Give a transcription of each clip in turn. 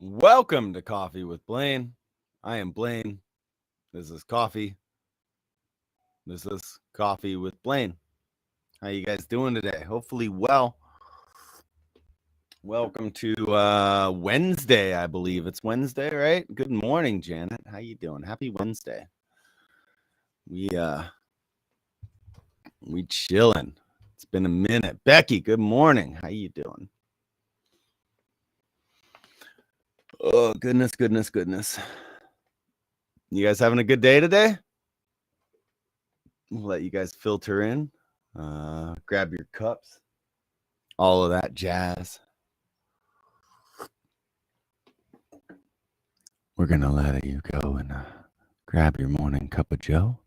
Welcome to Coffee with Blaine. I am Blaine. This is Coffee. This is Coffee with Blaine. How you guys doing today? Hopefully well. Welcome to Wednesday, I believe. It's Wednesday, right? Good morning, Janet. How you doing? Happy Wednesday. We chilling. It's been a minute. Becky, good morning. How you doing? Oh, goodness. You guys having a good day today? We'll let you guys filter in. Grab your cups. All of that jazz. We're going to let you go and grab your morning cup of joe.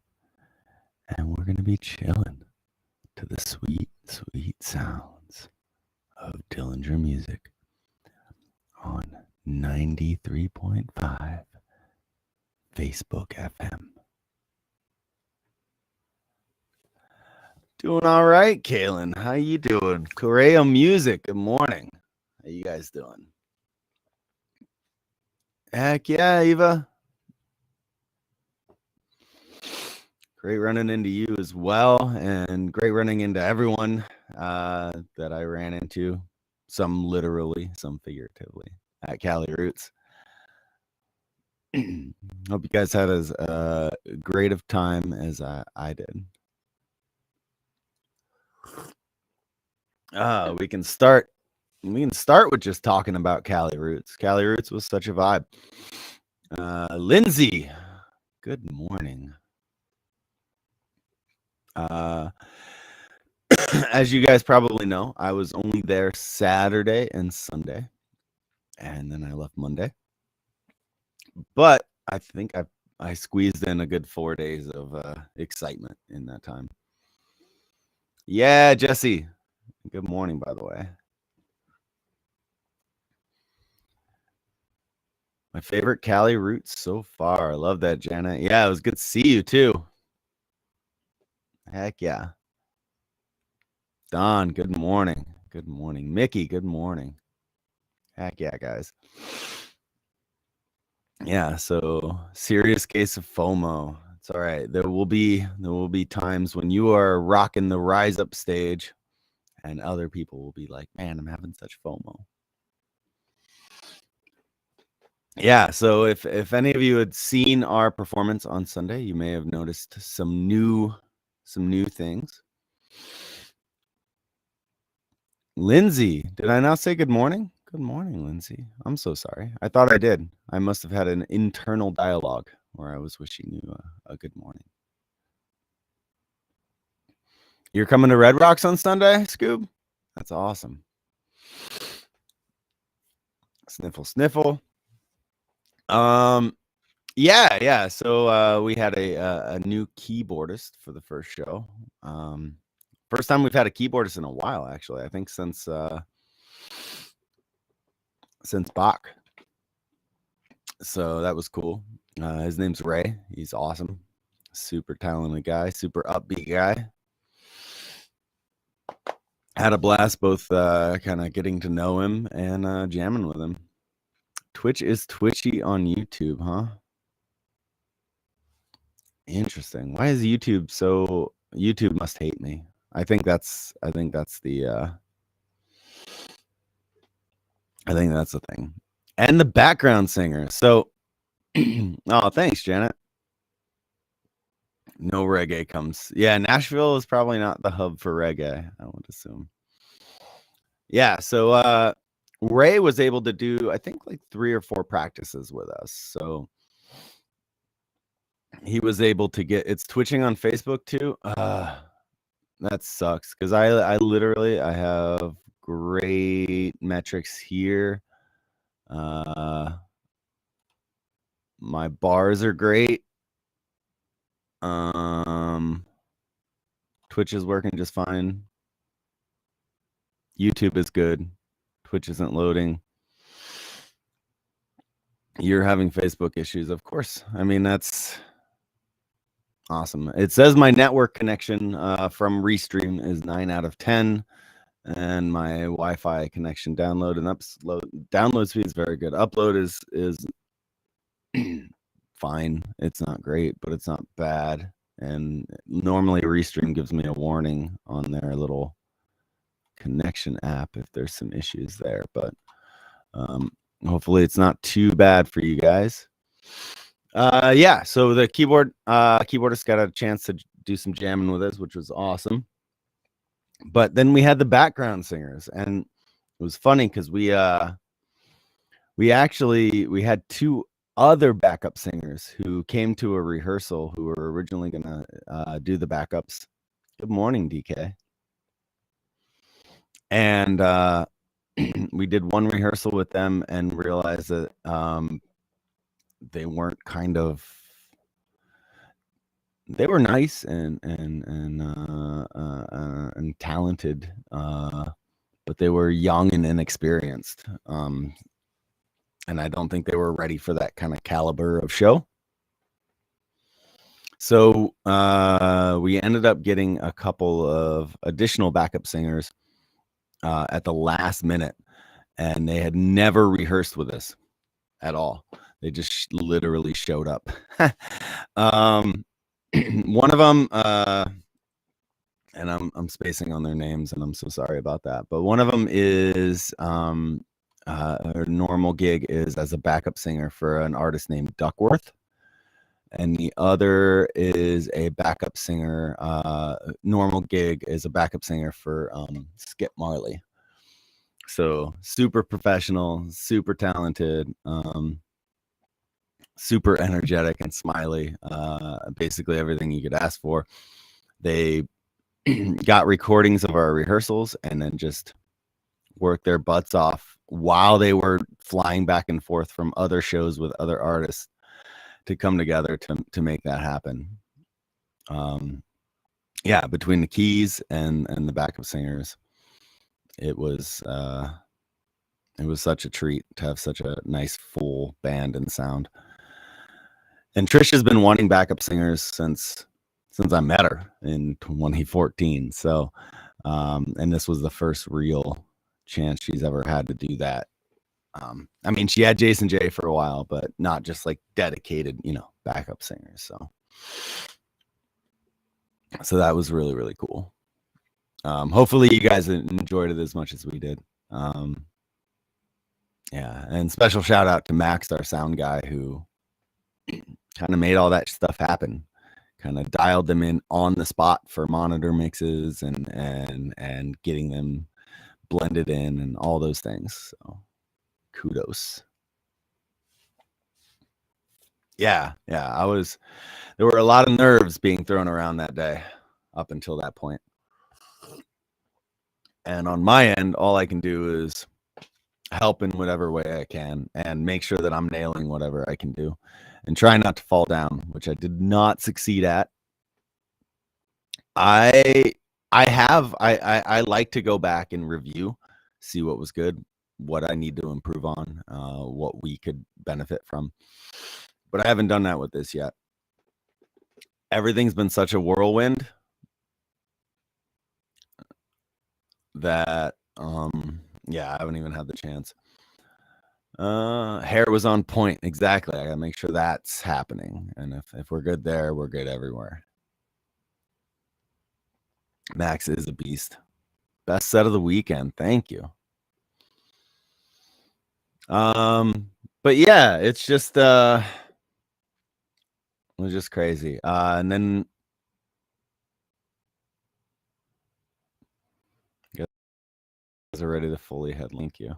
And we're going to be chilling to the sweet, sweet sounds of Dillinger music on 93.5 Facebook FM. Doing all right, Kaylin. How you doing? Correo Music, good morning. How you guys doing? Heck yeah, Eva. Great running into you as well, and great running into everyone that I ran into, some literally, some figuratively, at Cali Roots. Hope you guys had as great of time as I did. We can start with just talking about Cali Roots. Cali Roots was such a vibe. Lindsay, good morning. As you guys probably know, I was only there Saturday and Sunday, and then I left Monday. But I think I squeezed in a good 4 days of excitement in that time. Yeah, Jesse. Good morning, by the way. My favorite Cali Roots so far. I love that, Janet. Yeah, it was good to see you too. Heck yeah. Don, good morning. Good morning. Mickey, good morning. Heck yeah, guys. Yeah, so serious case of FOMO. It's all right. There will be times when you are rocking the Rise Up stage and other people will be like, man, I'm having such FOMO. Yeah, so if any of you had seen our performance on Sunday, you may have noticed some new things. Lindsay, did I not say good morning? Good morning, Lindsay. I'm so sorry. I thought I did. I must have had an internal dialogue where I was wishing you a good morning. You're coming to Red Rocks on Sunday, Scoob? That's awesome. Sniffle, sniffle. Yeah. So we had a new keyboardist for the first show. First time we've had a keyboardist in a while, actually. I think since Bach. So that was cool. His name's Ray. He's awesome. Super talented guy, super upbeat guy. Had a blast both kind of getting to know him and jamming with him. Twitch is twitchy on YouTube, huh? Interesting. Why is YouTube so... YouTube must hate me. I think that's the thing. And the background singer. So oh, thanks, Janet. No reggae comes. Yeah, Nashville is probably not the hub for reggae, I would assume. Yeah, so Ray was able to do, I think, like 3 or 4 practices with us. So he was able to get... It's twitching on Facebook too. That sucks because I literally have great metrics here. My bars are great. Twitch is working just fine. YouTube is good. Twitch isn't loading. You're having Facebook issues, of course. I mean, that's awesome. It says my network connection from Restream is 9 out of 10. and my Wi-Fi connection download and download speed is very good. Upload is fine. It's not great, but it's not bad. And normally Restream gives me a warning on their little connection app if there's some issues there, but hopefully it's not too bad for you guys. Yeah, so the keyboardist got a chance to do some jamming with us, which was awesome. But then we had the background singers, and it was funny because we had two other backup singers who came to a rehearsal who were originally gonna do the backups. Good morning, DK. And we did one rehearsal with them and realized that they weren't they were nice and talented, but they were young and inexperienced. And I don't think they were ready for that kind of caliber of show. So we ended up getting a couple of additional backup singers at the last minute, and they had never rehearsed with us at all. They just literally showed up. One of them, and I'm spacing on their names, and I'm so sorry about that. But one of them is her normal gig is as a backup singer for an artist named Duckworth, and the other is a backup singer. Normal gig is a backup singer for Skip Marley. So super professional, super talented, super energetic and smiley. Basically everything you could ask for. They got recordings of our rehearsals and then just worked their butts off while they were flying back and forth from other shows with other artists to come together to make that happen. Yeah, between the keys and the backup singers, it was such a treat to have such a nice full band and sound. And Trish has been wanting backup singers since I met her in 2014. So, and this was the first real chance she's ever had to do that. I mean, she had Jason J for a while, but not just like dedicated, backup singers. So that was really, really cool. Hopefully you guys enjoyed it as much as we did. Yeah, and special shout out to Max, our sound guy, who kind of made all that stuff happen. Kind of dialed them in on the spot for monitor mixes and getting them blended in and all those things. So kudos. Yeah, there were a lot of nerves being thrown around that day up until that point. And on my end, all I can do is help in whatever way I can and make sure that I'm nailing whatever I can do and try not to fall down, which I did not succeed at. I like to go back and review, see what was good, what I need to improve on, what we could benefit from. But I haven't done that with this yet. Everything's been such a whirlwind that yeah, I haven't even had the chance. Hair was on point. Exactly. I gotta make sure that's happening. And if we're good there, we're good everywhere. Max is a beast. Best set of the weekend. Thank you. But yeah, it's just it was just crazy. And then you guys are ready to fully head link you.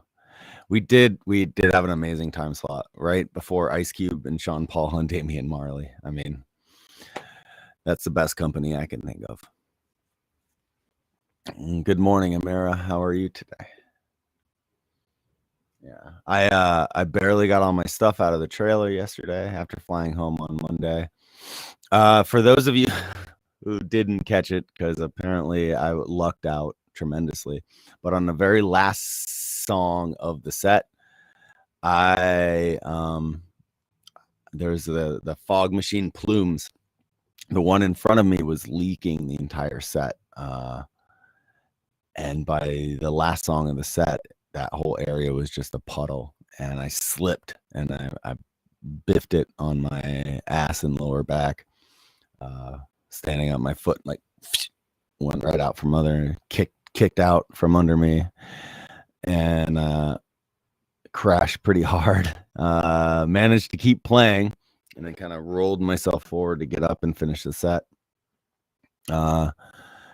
We did have an amazing time slot right before Ice Cube and Sean Paul and Damian Marley. I mean, that's the best company I can think of. Good morning, Amira. How are you today? Yeah, I barely got all my stuff out of the trailer yesterday after flying home on Monday. For those of you who didn't catch it, because apparently I lucked out tremendously, but on the very last song of the set, there's the fog machine plumes. The one in front of me was leaking the entire set, And by the last song of the set, that whole area was just a puddle, and I slipped, and I biffed it on my ass and lower back, standing up. My foot like went right out from under, kicked out from under me, and crashed pretty hard. Managed to keep playing, and then kind of rolled myself forward to get up and finish the set.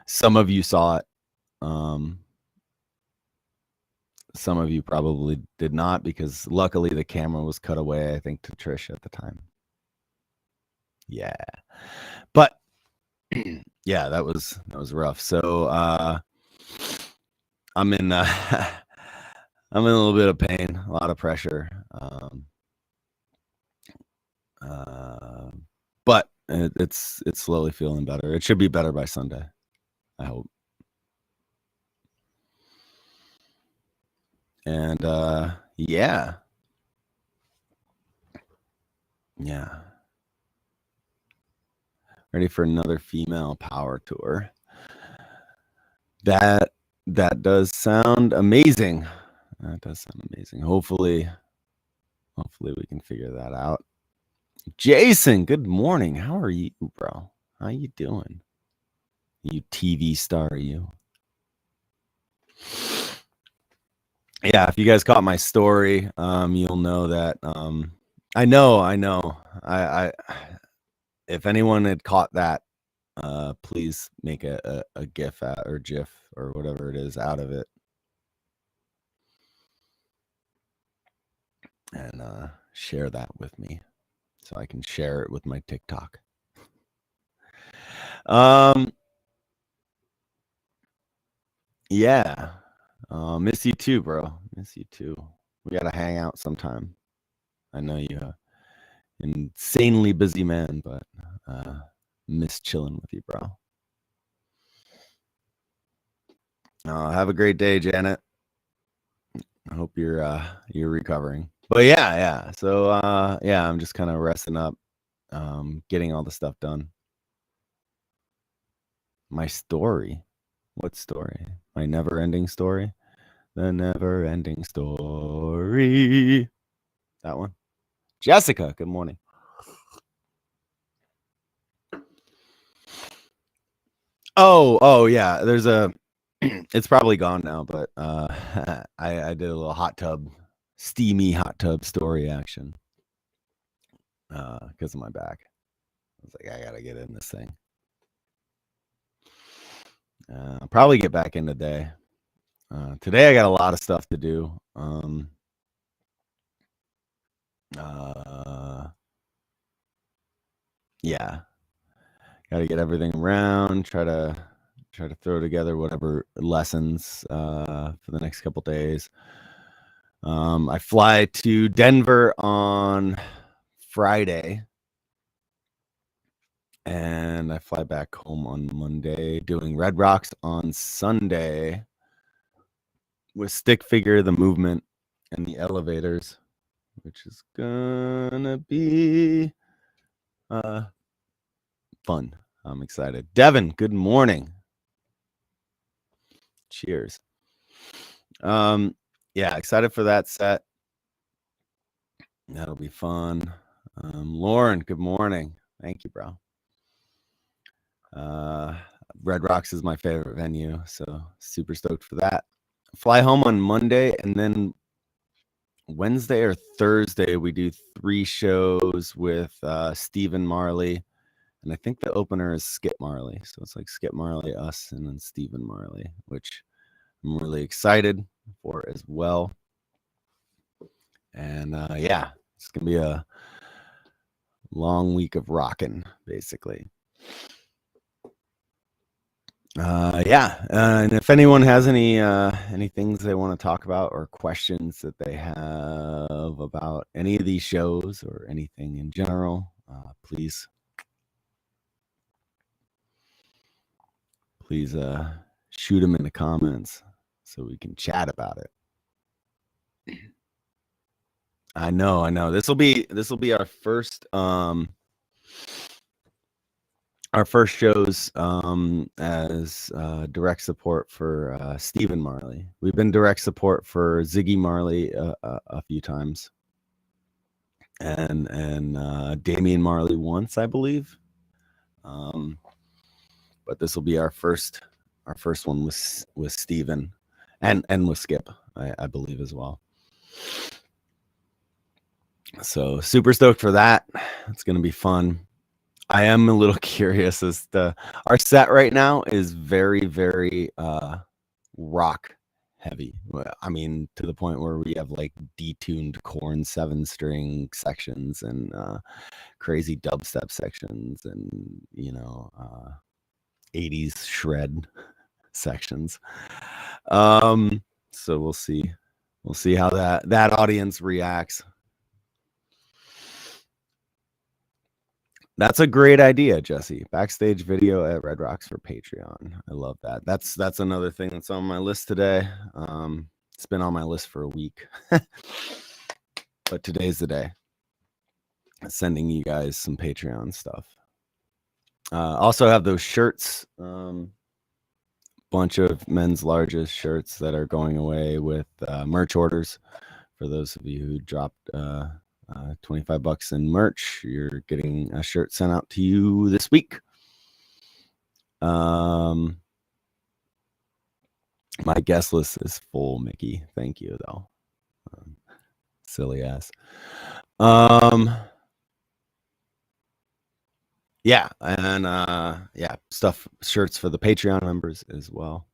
Some of you saw it. Some of you probably did not, because luckily the camera was cut away, I think, to Trish at the time. Yeah. But yeah, that was rough. So I'm in I'm in a little bit of pain, a lot of pressure. But it's slowly feeling better. It should be better by Sunday, I hope. And yeah. Ready for another female power tour. That does sound amazing. That does sound amazing. Hopefully we can figure that out. Jason, good morning. How are you, bro? How you doing? You TV star, you? Yeah, if you guys caught my story, you'll know that I know. I if anyone had caught that, please make a GIF or GIF or whatever it is out of it, and share that with me so I can share it with my TikTok. Yeah. Miss you too, bro. Miss you too. We gotta hang out sometime. I know you insanely busy man, but miss chilling with you, bro. Have a great day, Janet. I hope you're recovering. But yeah. So I'm just kind of resting up, getting all the stuff done. My story. What story? My never-ending story? The never-ending story. That one. Jessica, good morning. Oh yeah. There's a it's probably gone now, but I did a little steamy hot tub story action because of my back. I was like, I gotta get in this thing. I'll probably get back in today. Today I got a lot of stuff to do. Yeah, got to get everything around. Try to throw together whatever lessons for the next couple days. I fly to Denver on Friday, and I fly back home on Monday, doing Red Rocks on Sunday with Stick Figure, the Movement, and the Elevators, which is gonna be fun. I'm excited. Devin, good morning. Cheers. Yeah, excited for that set. That'll be fun. Lauren, good morning. Thank you, bro. Red Rocks is my favorite venue, so super stoked for that. Fly home on Monday, and then Wednesday or Thursday we do 3 shows with Stephen Marley, and I think the opener is Skip Marley. So it's like Skip Marley, us, and then Stephen Marley, which I'm really excited for as well. And yeah, it's gonna be a long week of rocking, basically. And if anyone has any things they want to talk about or questions that they have about any of these shows or anything in general, please shoot them in the comments so we can chat about it. I know. This will be our first our first shows as direct support for Stephen Marley. We've been direct support for Ziggy Marley a few times, and Damian Marley once, I believe. But this will be our first one with Stephen and with Skip, I believe as well. So super stoked for that. It's gonna be fun. I am a little curious as to our set right now is very, very rock heavy. I mean, to the point where we have like detuned Korn 7-string sections and crazy dubstep sections and 80s shred sections. So we'll see how that audience reacts. That's a great idea, Jesse. Backstage video at Red Rocks for Patreon. I love that. That's another thing that's on my list today. It's been on my list for a week, but today's the day. Sending you guys some Patreon stuff. Also have those shirts. Bunch of men's largest shirts that are going away with merch orders. For those of you who dropped $25 in merch, you're getting a shirt sent out to you this week. My guest list is full, Mickey. Thank you, though. Silly ass. Yeah, and yeah, shirts for the Patreon members as well.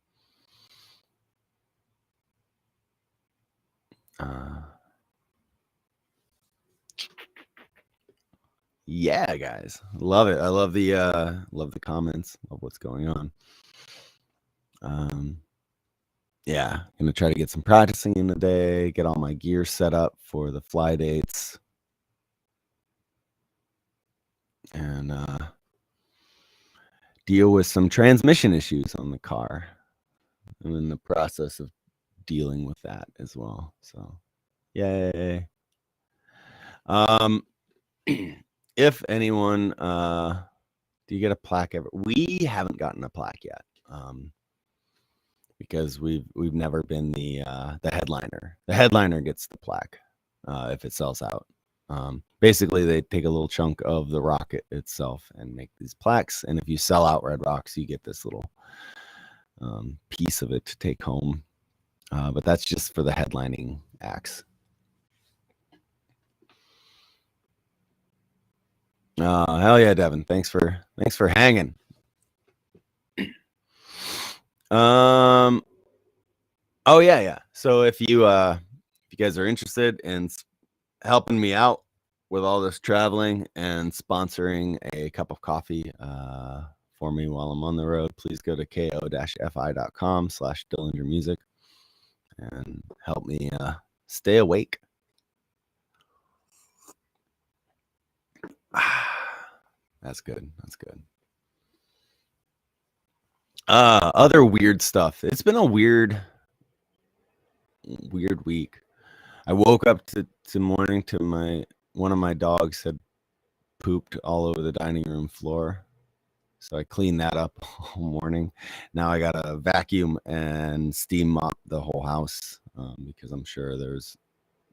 Yeah, guys, love it. I love the comments. Love what's going on. Yeah, gonna try to get some practicing in today. Get all my gear set up for the fly dates, and deal with some transmission issues on the car. I'm in the process of dealing with that as well. So, yay. If anyone, do you get a plaque ever? We haven't gotten a plaque yet, because we've never been the headliner. The headliner gets the plaque if it sells out. Basically, they take a little chunk of the rocket itself and make these plaques. And if you sell out Red Rocks, you get this little piece of it to take home. But that's just for the headlining acts. Hell yeah, Devin. Thanks for hanging. Oh yeah. So if you guys are interested in helping me out with all this traveling and sponsoring a cup of coffee for me while I'm on the road, please go to ko-fi.com/DillingerMusic and help me stay awake. That's good. Other weird stuff. It's been a weird week. I woke up to morning to one of my dogs had pooped all over the dining room floor. So I cleaned that up all morning. Now I got to vacuum and steam mop the whole house because I'm sure there's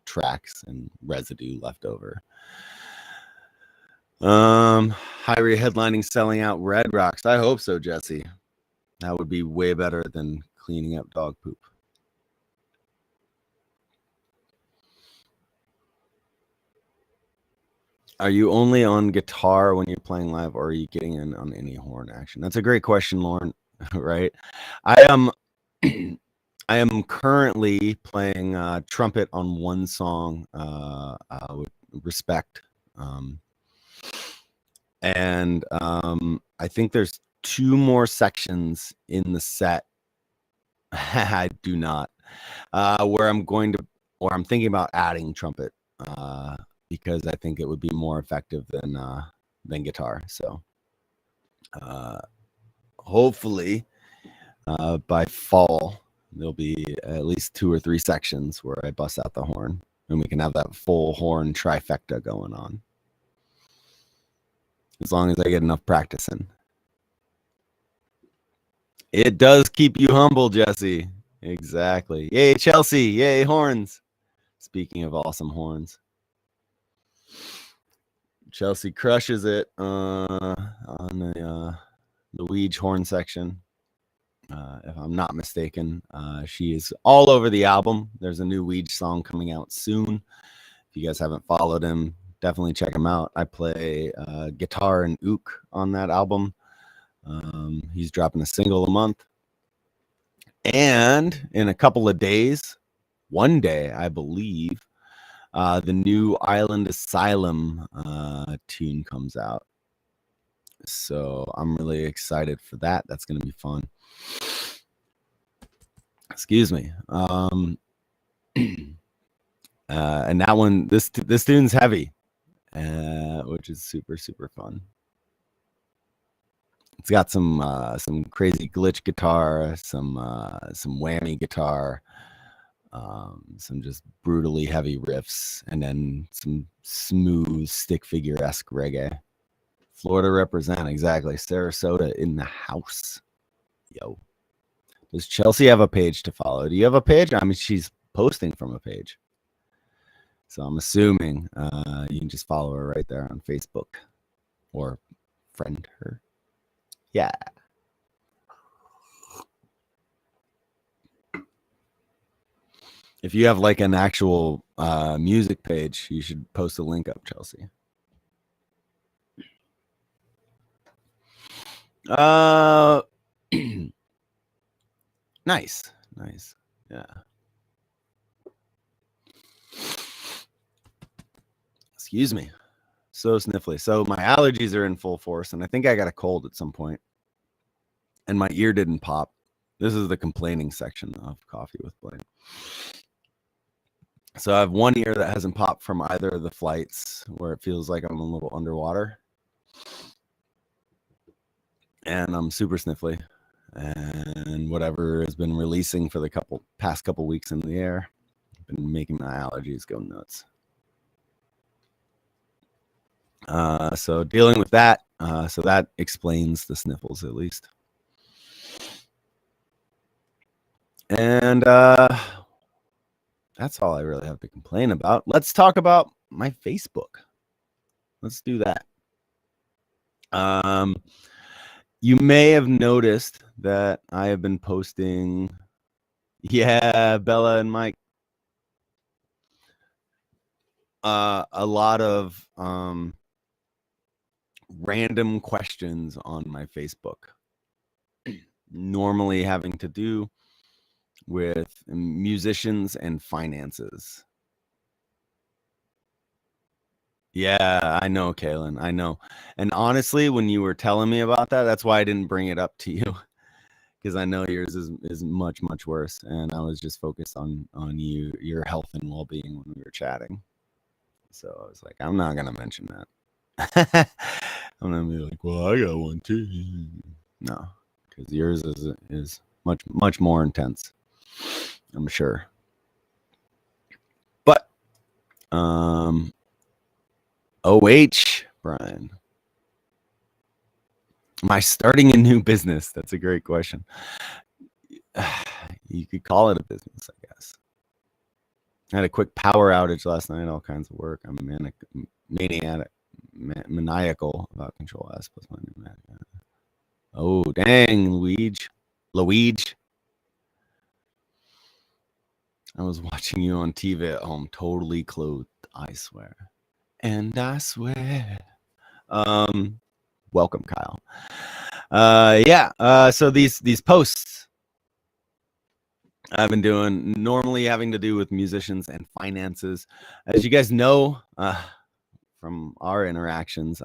tracks and residue left over. Hyrie headlining selling out Red Rocks. I hope so, Jesse. That would be way better than cleaning up dog poop. Are you only on guitar when you're playing live, or are you getting in on any horn action? That's a great question, Lauren. Right? I am currently playing trumpet on one song with Respect. And I think there's 2 more sections in the set. I do not. Where I'm thinking about adding trumpet because I think it would be more effective than guitar. So hopefully by fall there'll be at least 2 or 3 sections where I bust out the horn and we can have that full horn trifecta going on. As long as I get enough practice in. It does keep you humble, Jesse. Exactly. Yay, Chelsea. Yay, horns. Speaking of awesome horns. Chelsea crushes it on the Weege horn section. If I'm not mistaken, she is all over the album. There's a new Weege song coming out soon. If you guys haven't followed him, definitely check him out. I play guitar and ook on that album. He's dropping a single a month. And in a couple of days, one day, I believe, the new Island Asylum tune comes out. So I'm really excited for that. That's going to be fun. Excuse me. And that one, this tune's heavy, which is super, super fun. It's got some crazy glitch guitar, some whammy guitar, some just brutally heavy riffs, and then some smooth stick figure-esque reggae. Florida represent, exactly. Sarasota in the house. Yo. Does Chelsea have a page to follow? Do you have a page? I mean, she's posting from a page. So I'm assuming you can just follow her right there on Facebook or friend her. Yeah. If you have like an actual music page, you should post a link up, Chelsea. Nice. Yeah. Excuse me. So sniffly. So my allergies are in full force, and I think I got a cold at some point. And my ear didn't pop. This is the complaining section of Coffee with Blaine. So I have one ear that hasn't popped from either of the flights, where it feels like I'm a little underwater. And I'm super sniffly. And whatever has been releasing for the past couple weeks in the air, been making my allergies go nuts. So dealing with that, so that explains the sniffles at least. And that's all I really have to complain about. Let's talk about my Facebook. Let's do that. You may have noticed that I have been posting, yeah, Bella and Mike, a lot of random questions on my Facebook, normally having to do with musicians and finances. Yeah, I know, Kaylin. I know. And honestly, when you were telling me about that, that's why I didn't bring it up to you, because I know yours is much, much worse. And I was just focused on your health and well-being when we were chatting. So I was like, I'm not gonna mention that. I'm gonna be like, well, I got one too. No, because yours is much, much more intense, I'm sure. But OH, Brian. Am I starting a new business? That's a great question. You could call it a business, I guess. I had a quick power outage last night, all kinds of work. I'm maniacal about Control S plus my new. Oh, dang, Luigi. I was watching you on TV at home, totally clothed, I swear. And I swear. Welcome, Kyle. Yeah. So these posts I've been doing, normally having to do with musicians and finances. As you guys know, from our interactions,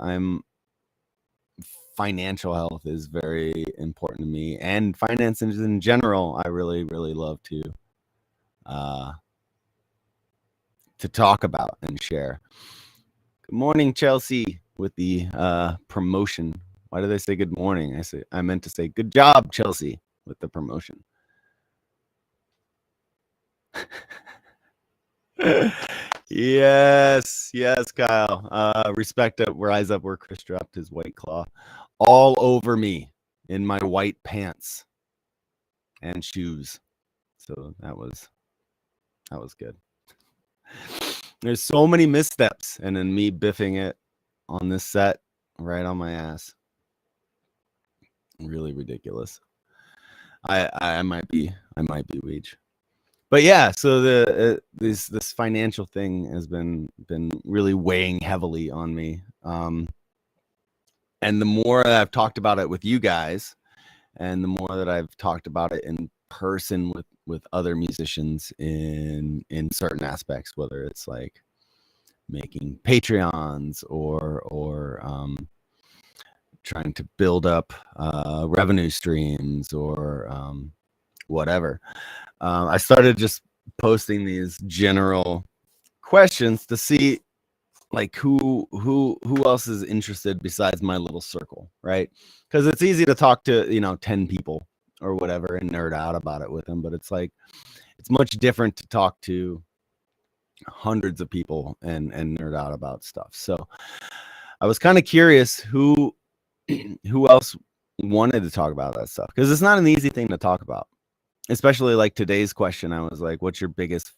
financial health is very important to me, and finances in general, I really, really love to talk about and share. Good morning, Chelsea, with the promotion. Why did I say good morning? I meant to say good job, Chelsea, with the promotion. Yes, Kyle. Respect up, rise up where Chris dropped his white claw. All over me in my white pants. and shoes. So that was good. There's so many missteps, and then me biffing it on this set right on my ass. Really ridiculous. I might be weech. But yeah, so this financial thing has been really weighing heavily on me. And the more that I've talked about it with you guys, and the more that I've talked about it in person with other musicians in certain aspects, whether it's like making Patreons or trying to build up revenue streams or whatever. I started just posting these general questions to see like who else is interested besides my little circle, right? Because it's easy to talk to 10 people or whatever and nerd out about it with them, but it's like it's much different to talk to hundreds of people and nerd out about stuff. So I was kind of curious who else wanted to talk about that stuff, because it's not an easy thing to talk about, especially like today's question. I was like, what's your biggest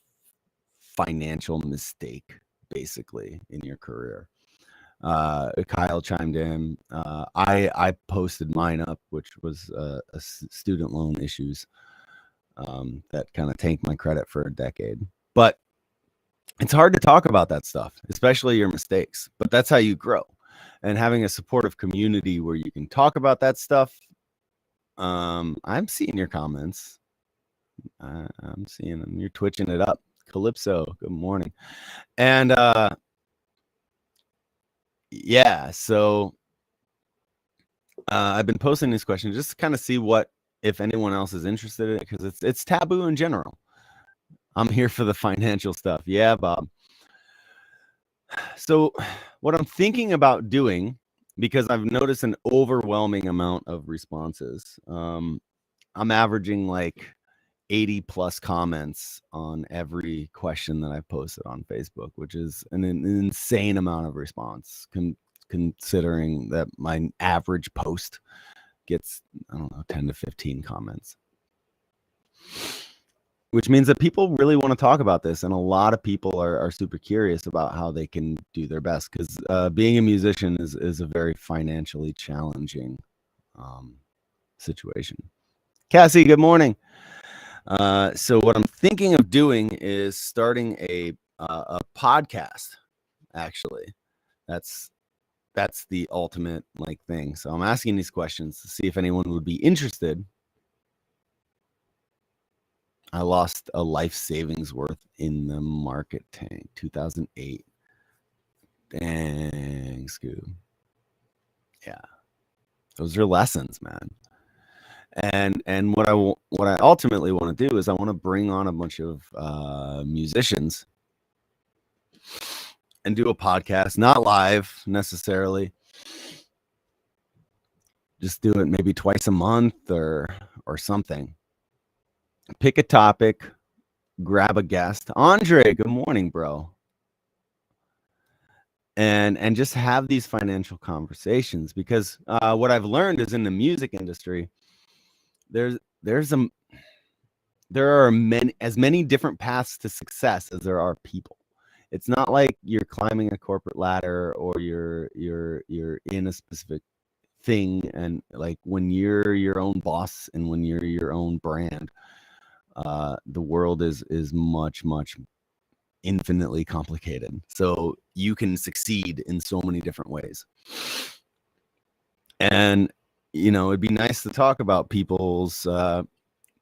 financial mistake basically in your career? Kyle chimed in. I posted mine up, which was student loan issues that kind of tanked my credit for a decade. But it's hard to talk about that stuff, especially your mistakes. But that's how you grow. And having a supportive community where you can talk about that stuff. I'm seeing your comments. I'm seeing them. You're twitching it up. Calypso, good morning. And yeah, so I've been posting these questions just to kind of see what, if anyone else is interested in it, because it's taboo in general. I'm here for the financial stuff. Yeah, Bob. So what I'm thinking about doing, because I've noticed an overwhelming amount of responses, I'm averaging like 80 plus comments on every question that I've posted on Facebook, which is an insane amount of response, considering that my average post gets, I don't know, 10 to 15 comments. Which means that people really want to talk about this, and a lot of people are super curious about how they can do their best, because being a musician is a very financially challenging situation. Cassie, good morning. So what I'm thinking of doing is starting a podcast. Actually, that's the ultimate like thing. So I'm asking these questions to see if anyone would be interested. I lost a life savings worth in the market tank, 2008. Dang, Scoob. Yeah, those are lessons, man. And what I ultimately want to do is I want to bring on a bunch of musicians and do a podcast, not live necessarily. Just do it maybe twice a month or something. Pick a topic, grab a guest. Andre, good morning, bro. And just have these financial conversations, because what I've learned is in the music industry, there are as many different paths to success as there are people. It's not like you're climbing a corporate ladder or you're in a specific thing, and like when you're your own boss and when you're your own brand, the world is much infinitely complicated. So you can succeed in so many different ways. And it'd be nice to talk about people's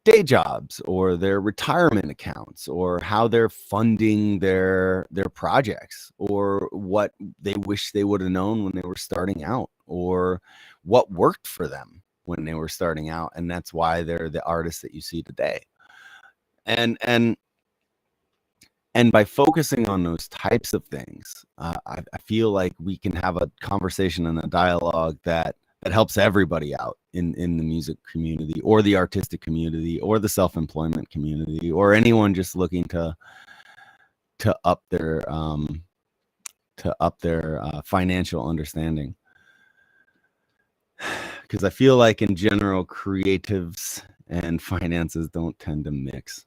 day jobs or their retirement accounts, or how they're funding their projects, or what they wish they would have known when they were starting out, or what worked for them when they were starting out, and that's why they're the artists that you see today. And by focusing on those types of things, I feel like we can have a conversation and a dialogue that helps everybody out in the music community, or the artistic community, or the self-employment community, or anyone just looking to up their financial understanding. Because I feel like in general, creatives and finances don't tend to mix.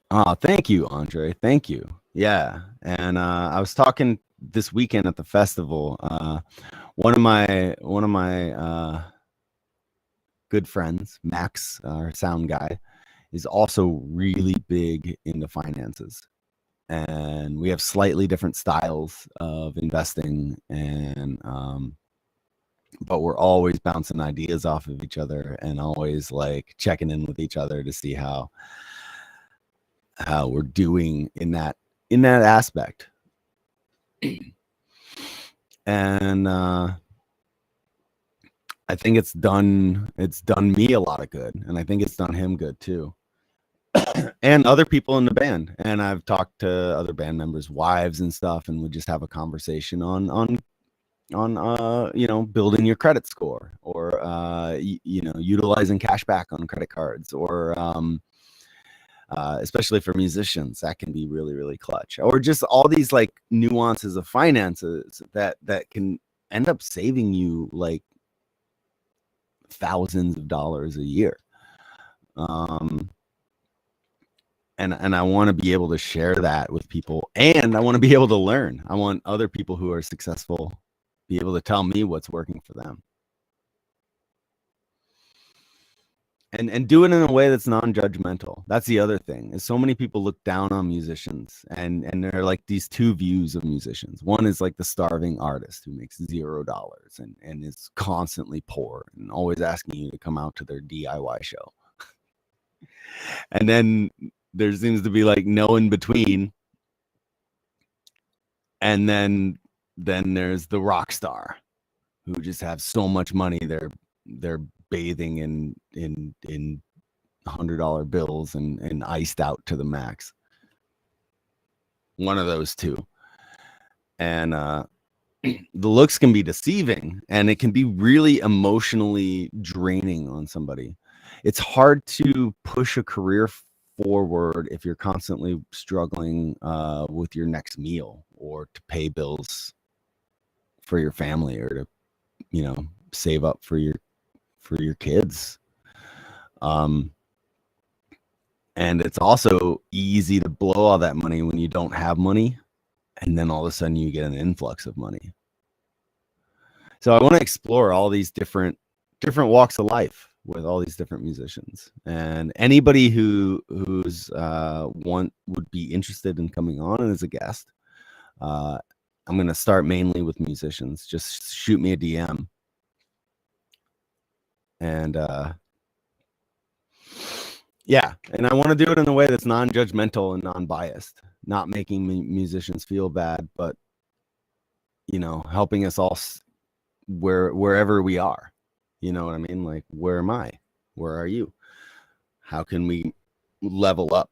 Oh, thank you, Andre. Thank you. Yeah. And I was talking this weekend at the festival. One of my good friends, Max, our sound guy, is also really big into finances. And we have slightly different styles of investing, and but we're always bouncing ideas off of each other and always like checking in with each other to see how we're doing in that aspect. And I think it's done me a lot of good, and I think it's done him good too. And other people in the band. And I've talked to other band members' wives and stuff, and we just have a conversation on building your credit score, or utilizing cash back on credit cards, or especially for musicians, that can be really, really clutch. Or just all these like nuances of finances that can end up saving you like thousands of dollars a year. And I want to be able to share that with people, and I want to be able to learn. I want other people who are successful be able to tell me what's working for them. And do it in a way that's non-judgmental. That's the other thing, is so many people look down on musicians, and they're like these two views of musicians. One is like the starving artist who makes $0 and is constantly poor and always asking you to come out to their DIY show. And then there seems to be like no in between. And then there's the rock star who just have so much money they're bathing in $100 bills and iced out to the max. One of those two. And the looks can be deceiving, and it can be really emotionally draining on somebody. It's hard to push a career forward if you're constantly struggling with your next meal, or to pay bills for your family, or to save up for your kids. And it's also easy to blow all that money when you don't have money, and then all of a sudden you get an influx of money. So I want to explore all these different walks of life with all these different musicians, and anybody who's would be interested in coming on as a guest. I'm going to start mainly with musicians. Just shoot me a DM. And yeah, and I want to do it in a way that's non-judgmental and non-biased, not making musicians feel bad, but helping us all wherever we are. You know what I mean? Like, where am I? Where are you? How can we level up?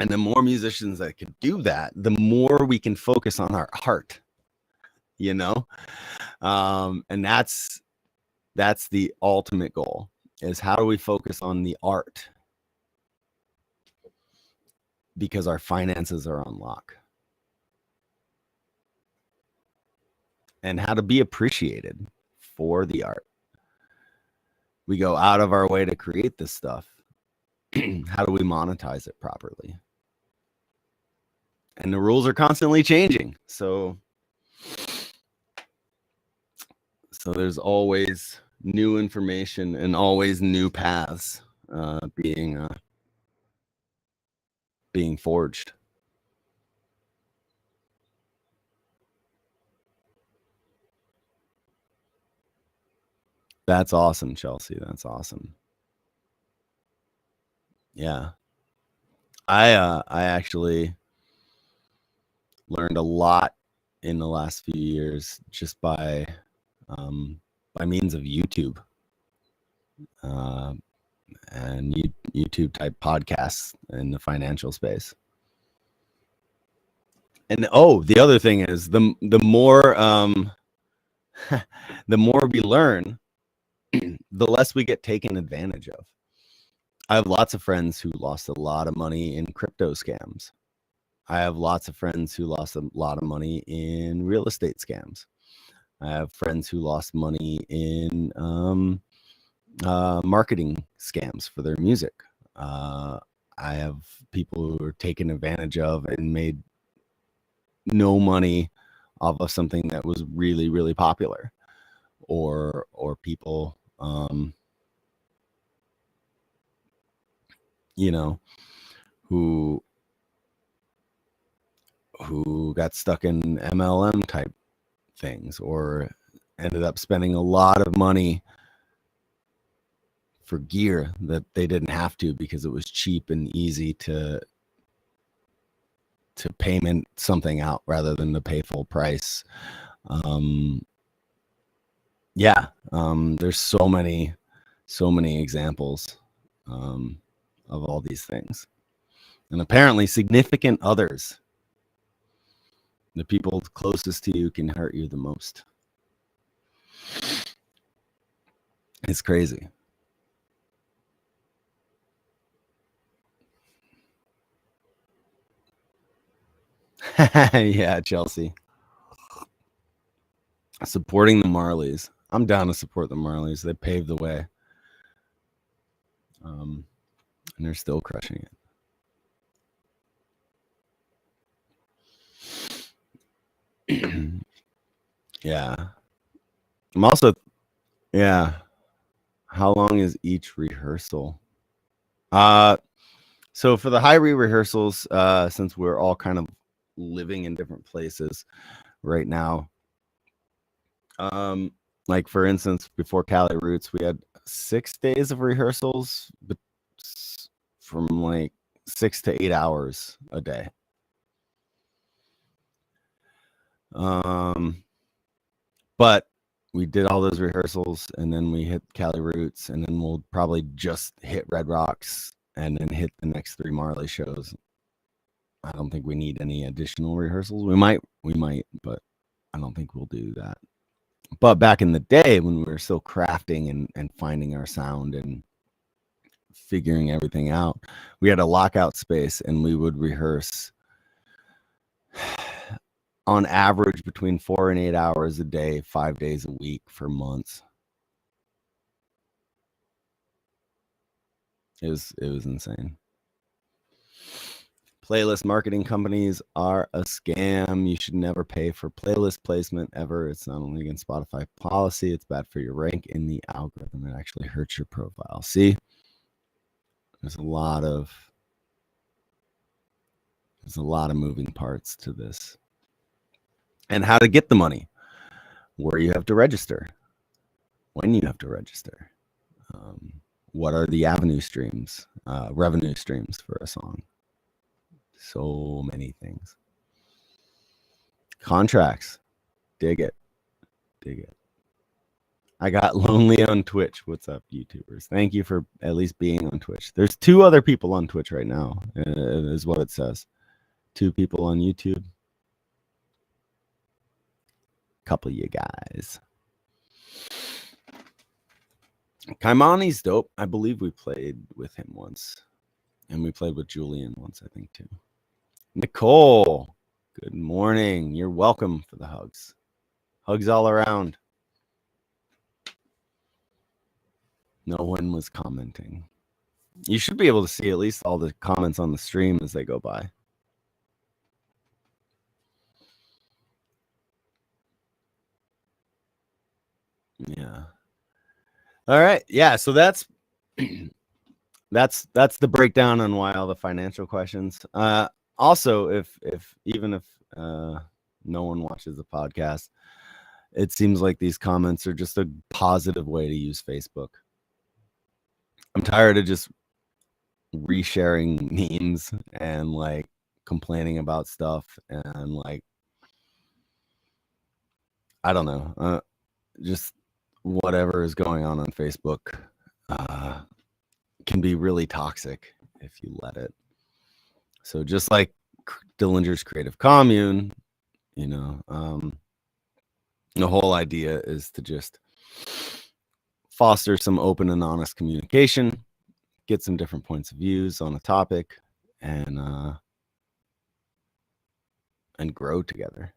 And the more musicians that can do that, the more we can focus on our art, and that's the ultimate goal, is how do we focus on the art? Because our finances are on lock. And how to be appreciated for the art. We go out of our way to create this stuff. How do we monetize it properly? And the rules are constantly changing. So there's always new information and always new paths being forged. That's awesome, Chelsea. That's awesome. Yeah. I actually learned a lot in the last few years just by means of YouTube and YouTube type podcasts in the financial space. And the other thing is the more the more we learn, the less we get taken advantage of. I have lots of friends who lost a lot of money in crypto scams. I have lots of friends who lost a lot of money in real estate scams. I have friends who lost money in marketing scams for their music. I have people who are taken advantage of and made no money off of something that was really, really popular, or people, you know, who got stuck in MLM type things, or ended up spending a lot of money for gear that they didn't have to because it was cheap and easy to payment something out rather than to pay full price. There's so many examples of all these things. And apparently significant others, the people closest to you, can hurt you the most. It's crazy. Yeah, Chelsea. Supporting the Marleys. I'm down to support the Marleys. They paved the way. And they're still crushing it. Yeah. I'm also, yeah. How long is each rehearsal? So for the high rehearsals, since we're all kind of living in different places right now, like for instance, before Cali Roots, we had 6 days of rehearsals, but from like 6 to 8 hours a day. But we did all those rehearsals, and then we hit Cali Roots, and then we'll probably just hit Red Rocks and then hit the next 3 Marley shows. I don't think we need any additional rehearsals. We might, but I don't think we'll do that. But back in the day when we were still crafting and finding our sound and figuring everything out, we had a lockout space, and we would rehearse on average between 4 and 8 hours a day, 5 days a week for months. It was insane. Playlist marketing companies are a scam. You should never pay for playlist placement ever. It's not only against Spotify policy, it's bad for your rank in the algorithm. It actually hurts your profile. See, there's a lot of moving parts to this. And how to get the money, where you have to register, when you have to register, what are the revenue streams for a song. So many things. Contracts. Dig it. I got lonely on Twitch. What's up, YouTubers? Thank you for at least being on Twitch. There's 2 other people on Twitch right now, is what it says. 2 people on YouTube. Couple of you guys. Kaimani's dope. I believe we played with him once. And we played with Julian once, I think, too. Nicole, good morning. You're welcome for the hugs. Hugs all around. No one was commenting. You should be able to see at least all the comments on the stream as they go by. Yeah. All right. Yeah. So that's the breakdown on why all the financial questions. Also, if no one watches the podcast, it seems like these comments are just a positive way to use Facebook. I'm tired of just resharing memes and like complaining about stuff and like, I don't know, just whatever is going on Facebook can be really toxic if you let it. So just like Dillinger's Creative Commune, the whole idea is to just foster some open and honest communication, get some different points of views on a topic, and and grow together.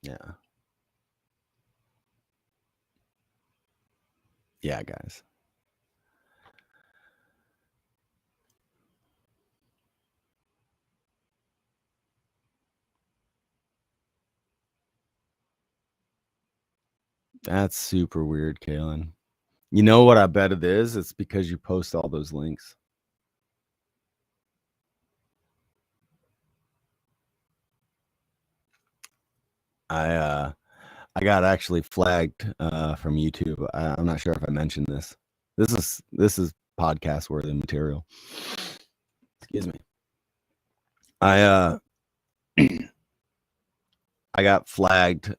Yeah. Yeah, guys. That's super weird, Kaylin. You know what I bet it is? It's because you post all those links. I got actually flagged from YouTube. I'm not sure if I mentioned this. This is podcast worthy material. Excuse me. I I got flagged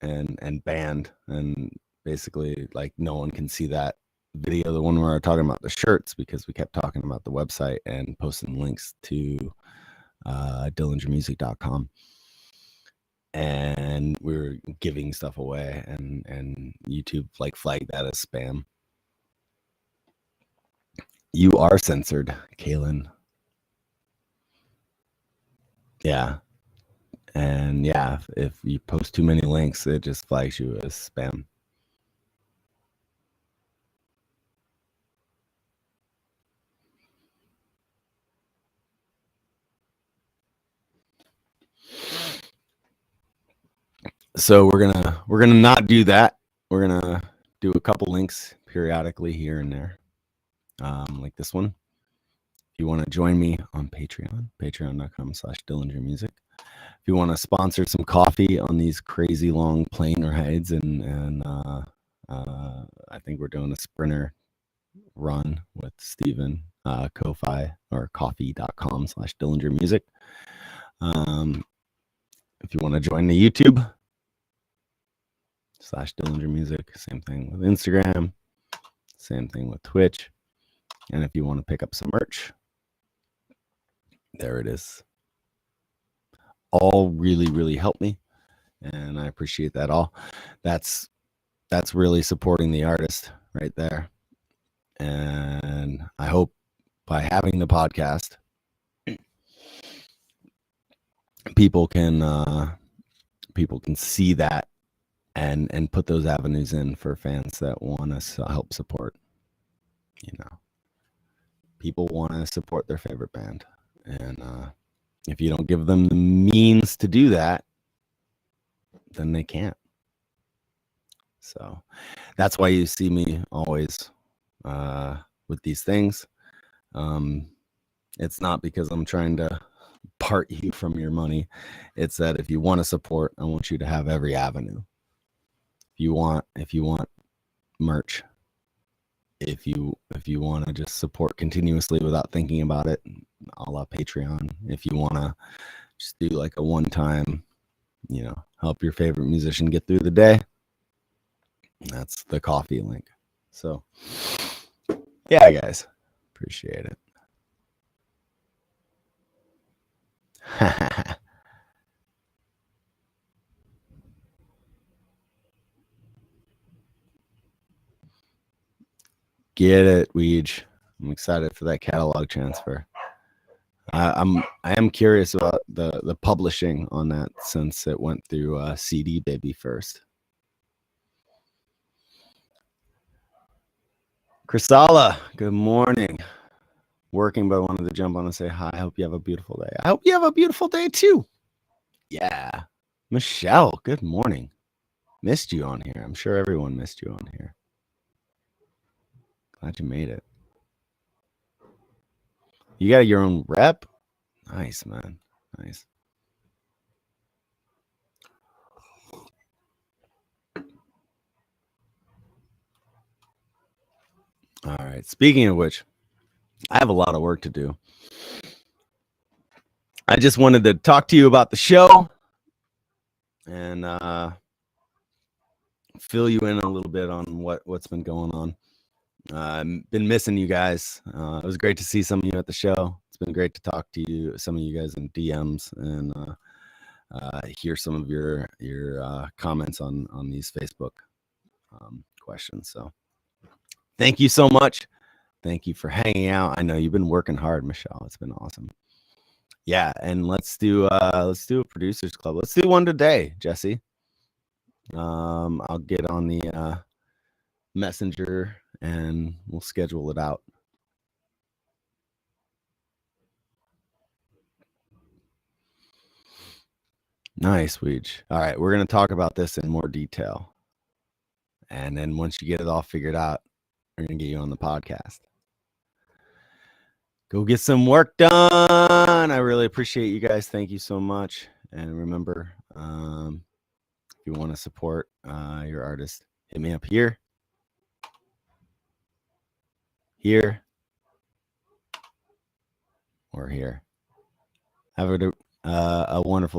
and banned, and basically like no one can see that video, the one where we're talking about the shirts, because we kept talking about the website and posting links to dillingermusic.com, and we were giving stuff away, and YouTube like flagged that as spam. You are censored, Kaylin. Yeah. And yeah, if you post too many links, it just flags you as spam. So we're gonna not do that. We're gonna do a couple links periodically here and there, like this one. If you want to join me on Patreon, patreon.com/dillingermusic. If you want to sponsor some coffee on these crazy long plane rides, and I think we're doing a sprinter run with Steven, Ko-Fi or coffee.com/dillingermusic. If you want to join the YouTube /dillingermusic, same thing with Instagram, same thing with Twitch. And if you want to pick up some merch, there it is. All really, really help me, and I appreciate that all. That's really supporting the artist right there. And I hope by having the podcast, people can see that and put those avenues in for fans that want us to help support. You know, people want to support their favorite band, and if you don't give them the means to do that, then they can't. So that's why you see me always with these things. It's not because I'm trying to part you from your money. It's that if you want to support, I want you to have every avenue. If you want merch, if you want to just support continuously without thinking about it, a la Patreon. If you want to just do like a one-time, help your favorite musician get through the day, that's the coffee link. So yeah, guys, appreciate it. Get it, Weege. I'm excited for that catalog transfer. I am curious about the publishing on that, since it went through CD Baby first. Chrysala, good morning. Working, but I wanted to jump on and say hi. I hope you have a beautiful day. I hope you have a beautiful day too. Yeah. Michelle, good morning. Missed you on here. I'm sure everyone missed you on here. Glad you made it. You got your own rep? Nice, man. Nice. All right. Speaking of which, I have a lot of work to do. I just wanted to talk to you about the show and fill you in a little bit on what's been going on. I've been missing you guys. It was great to see some of you at the show. It's been great to talk to you, some of you guys in DMs, and hear some of your comments on these Facebook questions. So thank you so much. Thank you for hanging out. I know you've been working hard, Michelle. It's been awesome. Yeah, and let's do a producers club. Let's do one today, Jesse. I'll get on the messenger and we'll schedule it out. Nice, Weege. All right, we're going to talk about this in more detail. And then once you get it all figured out, we're going to get you on the podcast. Go get some work done. I really appreciate you guys. Thank you so much. And remember, if you want to support your artist, hit me up here, or here. Have a wonderful